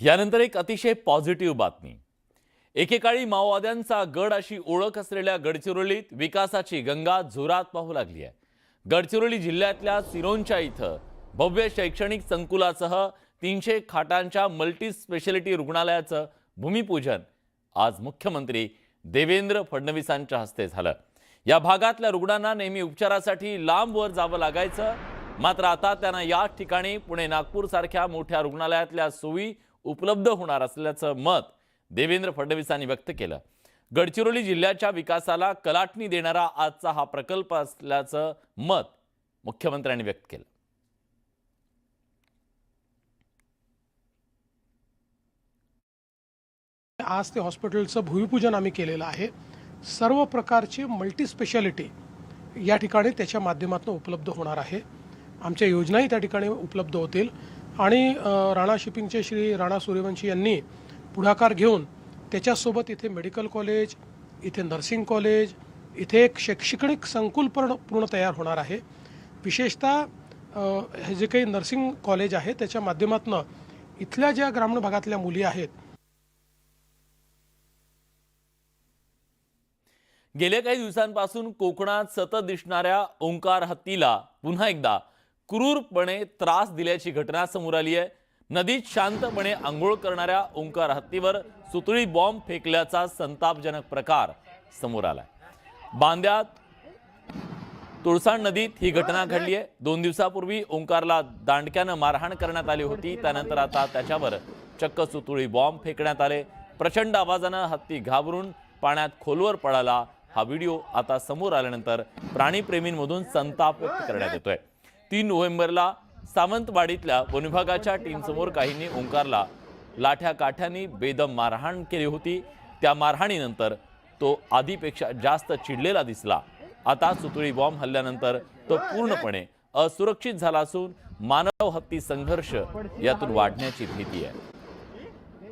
यानंतर एक अतिशय पॉझिटिव्ह बातमी। एकेकाळी माओवाद्यांचा गड अशी ओळख असलेल्या गडचिरोलीत विकासाची गंगा जोरात वाहू लागली आहे। गडचिरोली जिल्ह्यातल्या सिरोंचा इथं भव्य शैक्षणिक संकुलासह 300 खाटांच्या मल्टी स्पेशालिटी रुग्णालयाचं भूमिपूजन आज मुख्यमंत्री देवेंद्र फडणवीसांच्या हस्ते झालं। या भागातल्या रुग्णांना नेहमी उपचारासाठी लांब वर जावं लागायचं, मात्र आता त्यांना या ठिकाणी पुणे नागपूर सारख्या मोठ्या रुग्णालयातल्या सोयी उपलब्ध होणार असल्याचं मत देवेंद्र फडणवीसांनी व्यक्त केलं। गडचिरोली जिल्ह्याच्या विकासाला कलाटणी देणारा आजचा हा प्रकल्प असल्याचं मत मुख्यमंत्र्यांनी व्यक्त केलं। आज ते हॉस्पिटलचं भूमिपूजन आम्ही केलेलं आहे। सर्व प्रकारची मल्टी स्पेशालिटी या ठिकाणी त्याच्या माध्यमातून उपलब्ध होणार आहे। आमच्या योजनाही त्या ठिकाणी उपलब्ध होतील आणि राणा शिपिंगचे श्री राणा सूर्यवंशी यांनी पुढाकार घेऊन त्याच्यासोबत इथे मेडिकल कॉलेज, इथे नर्सिंग कॉलेज, इथे एक शैक्षणिक संकुल पूर्ण तयार होणार आहे। विशेषतः हे जे काही नर्सिंग कॉलेज आहे त्याच्या माध्यमातून इथल्या ज्या ग्रामीण भागातल्या मुली आहेत, गेल्या काही दिवसांपासून कोकणात सतत दिसणाऱ्या ओंकार हत्तीला पुन्हा एकदा क्रूरपणे त्रास दिल्याची घटना समोर आली आहे। नदीत शांतपणे आंघोळ करणाऱ्या ओंकार हत्तीवर सुतळी बॉम्ब फेकल्याचा संतापजनक प्रकार समोर आलाय। बांद्यात तुळसाण नदीत ही घटना घडली आहे। 2 दिवसापूर्वी ओंकारला दांडक्यानं मारहाण करण्यात आली होती, त्यानंतर आता त्याच्यावर चक्क सुतळी बॉम्ब फेकण्यात आले। प्रचंड आवाजानं हत्ती घाबरून पाण्यात खोलवर पळाला। हा व्हिडिओ आता समोर आल्यानंतर प्राणीप्रेमींमधून संताप व्यक्त करण्यात येतोय। 3 नोव्हेंबरला सावंतवाडीतल्या वनविभागाच्या टीमसमोर काहींनी ओंकारला लाठ्या काठ्यांनी बेदम मारहाण केली होती। त्या मारहाणीनंतर तो आधीपेक्षा जास्त चिडलेला दिसला। आता सुतळी बॉम्ब हल्ल्यानंतर तो पूर्णपणे असुरक्षित झाला असून मानव हत्ती संघर्ष यातून वाढण्याची भीती आहे।